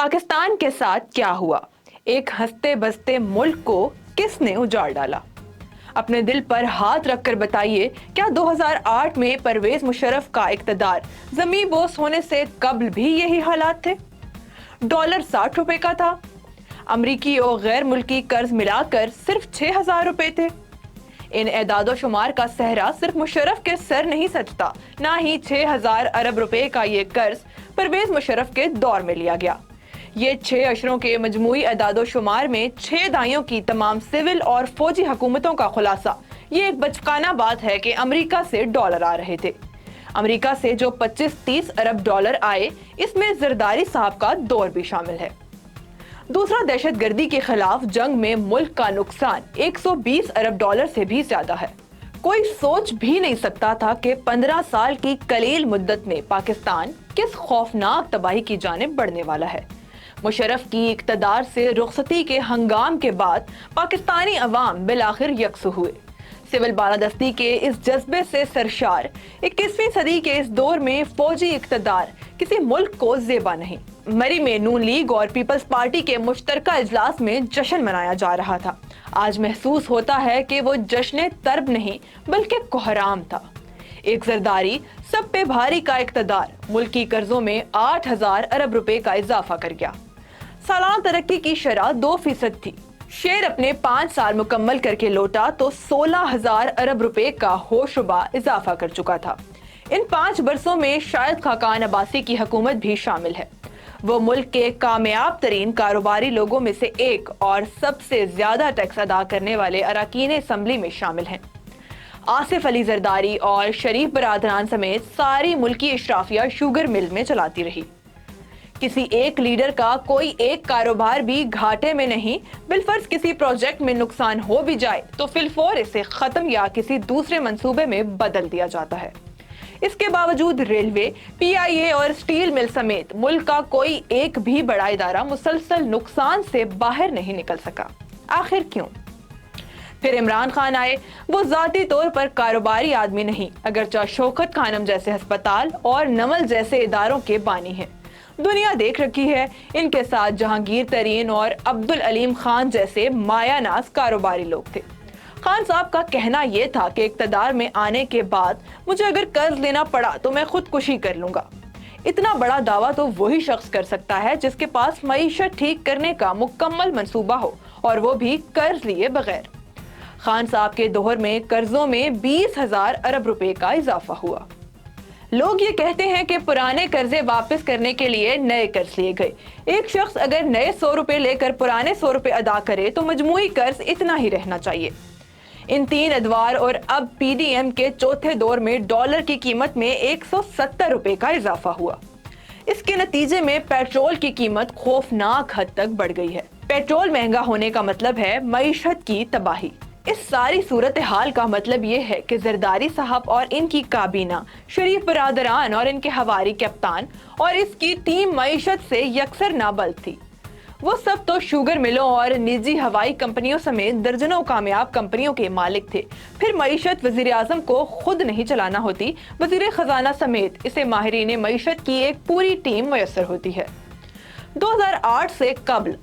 पाकिस्तान के साथ क्या हुआ? एक हंसते बसते मुल्क को किसने उजाड़ डाला? अपने दिल पर हाथ रखकर बताइए, क्या 2008 में परवेज मुशर्रफ का इक़्तिदार ज़मीं बोस होने से कबल भी यही हालात थे? डॉलर 60 रुपए का था। अमरीकी और गैर मुल्की कर्ज मिलाकर सिर्फ 6,000 रुपए थे। इन एदादो शुमार का सहरा सिर्फ मुशर्रफ के सर नहीं सजता, ना ही 6,000 अरब रुपए का ये कर्ज परवेज मुशर्रफ के दौर में लिया गया। ये 6 अशरों के मजमूई एदादो शुमार में 6 दाइयों की तमाम सिविल और फौजी हुकूमतों का खुलासा। ये एक बचकाना बात है कि अमेरिका से डॉलर आ रहे थे। अमेरिका से जो 25-30 अरब डॉलर आए, इसमें जरदारी साहब का दौर भी शामिल है। दूसरा, दहशतगर्दी के खिलाफ जंग में मुल्क का नुकसान 120 अरब डॉलर से भी ज्यादा है। कोई सोच भी नहीं सकता था कि 15 साल की कलील मुद्दत में पाकिस्तान किस खौफनाक तबाही की जानिब बढ़ने वाला है। मुशर्रफ की इक़्तिदार से रुखसती के हंगाम के बाद पाकिस्तानी अवाम बिलाखिर यकसु हुए। सिविल बालादस्ती के इस जज्बे से सरशार 21वीं सदी के इस दौर में फौजी इक़्तिदार किसी मुल्क को ज़ेबा नहीं। मरी में नून लीग और पीपल्स पार्टी के मुश्तरका इजलास में जश्न मनाया जा रहा था। आज महसूस होता है कि वो जश्न तरब नहीं बल्कि कोहराम था। एक जरदारी सब पे भारी का इक़्तिदार मुल्क की कर्जों में 8,000 अरब रुपए का इजाफा कर गया। सालाना तरक्की की शरह 2% थी। शेर अपने 5 साल मुकम्मल करके लौटा तो 16,000 अरब रुपए का होशरुबा इजाफा कर चुका था। इन 5 बरसों में शायद खाकान अब्बासी की हुकूमत भी शामिल है। वो मुल्क के कामयाब तरीन कारोबारी लोगों में से एक और सबसे ज्यादा टैक्स अदा करने वाले अरकान असम्बली में शामिल हैं। आसिफ अली जरदारी और शरीफ बरादरान समेत सारी मुल्की इशराफिया शुगर मिल में चलाती रही। किसी एक लीडर का कोई एक कारोबार भी घाटे में नहीं, बिलफर्ज किसी प्रोजेक्ट में नुकसान हो भी जाए तो फिलफौर इसे खत्म या किसी दूसरे मंसूबे में बदल दिया जाता है। इसके बावजूद रेलवे, PIA और स्टील मिल समेत मुल्क का कोई एक भी बड़ा इदारा मुसलसल नुकसान से बाहर नहीं निकल सका। आखिर क्यों? फिर इमरान खान आए। वो जाती तौर पर कारोबारी आदमी नहीं, अगरचे शौकत खानम जैसे अस्पताल और नमल जैसे इदारों के बानी हैं। दुनिया देख रखी है, इनके साथ जहांगीर तरीन और अब्दुल अलीम खान जैसे मायानाज कारोबारी लोग थे। खान साहब का कहना यह था कि इक़्तिदार में आने के बाद मुझे अगर कर्ज लेना पड़ा तो मैं खुदकुशी कर लूंगा। इतना बड़ा दावा तो वही शख्स कर सकता है जिसके पास मईशत ठीक करने का मुकम्मल मंसूबा हो, और वो भी कर्ज लिए बगैर। खान साहब के दौर में कर्जों में 20,000 अरब रुपए का इजाफा हुआ। लोग ये कहते हैं कि पुराने कर्जे वापस करने के लिए नए कर्ज लिए गए। एक शख्स अगर नए 100 रुपए लेकर पुराने 100 रुपए अदा करे तो मजमूई कर्ज इतना ही रहना चाहिए। इन 3 अदवार और अब PDM के चौथे दौर में डॉलर की कीमत में 170 रुपए का इजाफा हुआ। इसके नतीजे में पेट्रोल की कीमत खौफनाक हद तक बढ़ गई है। पेट्रोल महंगा होने का मतलब है मईशत की तबाही। इस सारी सूरत हाल का मतलब ये है कि जरदारी साहब और इनकी काबीना, शरीफ बरादरान और इनके हवारी कप्तान और इसकी टीम मईशत से यकसर नाबल्द थी। वो सब तो शुगर मिलों और निजी हवाई कंपनियों समेत दर्जनों कामयाब कंपनियों के मालिक थे। फिर मईशत वजीर आजम को खुद नहीं चलाना होती, वजीर खजाना समेत इसे माहिरीन मईशत की एक पूरी टीम मुयस्सर होती है। 2008 से कबल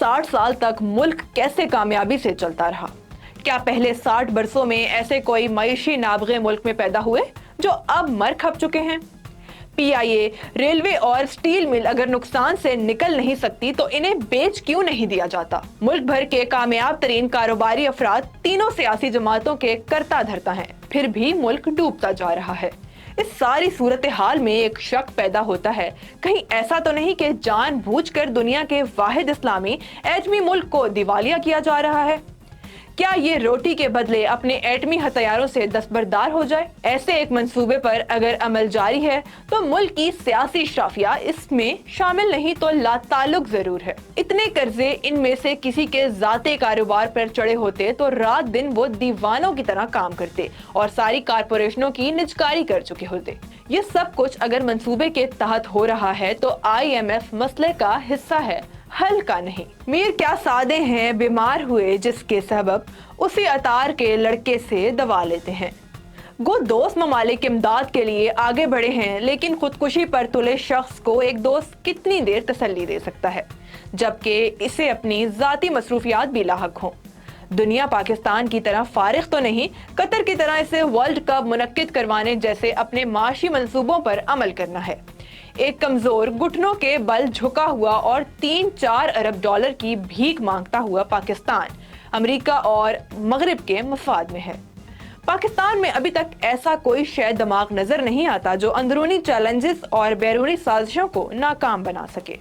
60 साल तक मुल्क कैसे कामयाबी से चलता रहा? क्या पहले 60 बरसों में ऐसे कोई मईशी नाबगे मुल्क में पैदा हुए जो अब मर खप चुके हैं? PIA, रेलवे और स्टील मिल अगर नुकसान से निकल नहीं सकती तो इन्हें बेच क्यों नहीं दिया जाता? मुल्क भर के कामयाब तरीन कारोबारी अफराद तीनों सियासी जमातों के करता धरता हैं, फिर भी मुल्क डूबता जा रहा है। इस सारी सूरत हाल में एक शक पैदा होता है, कहीं ऐसा तो नहीं कि जानबूझकर दुनिया के वाहिद इस्लामी एटमी मुल्क को दिवालिया किया जा रहा है? क्या ये रोटी के बदले अपने एटमी हथियारों से दस्तबरदार हो जाए? ऐसे एक मंसूबे पर अगर अमल जारी है तो मुल्क की सियासी इशराफिया इसमें शामिल नहीं तो लाताल्लुक जरूर है। इतने कर्जे इनमें से किसी के जाते कारोबार पर चढ़े होते तो रात दिन वो दीवानों की तरह काम करते और सारी कारपोरेशनों की निजकारी कर चुके होते। ये सब कुछ अगर मंसूबे के तहत हो रहा है तो IMF मसले का हिस्सा है, हल का नहीं। मीर क्या सादे हैं, बीमार हुए जिसके सबब उसी अतार के लड़के से दवा लेते हैं। گو دوست ممالک امداد کے لیے آگے بڑھے ہیں، لیکن خودکشی پر تلے شخص کو ایک دوست کتنی دیر تسلی دے سکتا ہے جبکہ اسے اپنی ذاتی مصروفیات بھی لاحق ہوں۔ دنیا پاکستان کی طرح فارغ تو نہیں، قطر کی طرح اسے ورلڈ کپ منعقد کروانے جیسے اپنے معاشی منصوبوں پر عمل کرنا ہے۔ ایک کمزور، گھٹنوں کے بل جھکا ہوا اور 3-4 ارب ڈالر کی بھیک مانگتا ہوا پاکستان امریکہ اور مغرب کے مفاد میں ہے۔ پاکستان میں ابھی تک ایسا کوئی شے دماغ نظر نہیں آتا جو اندرونی چیلنجز اور بیرونی سازشوں کو ناکام بنا سکے۔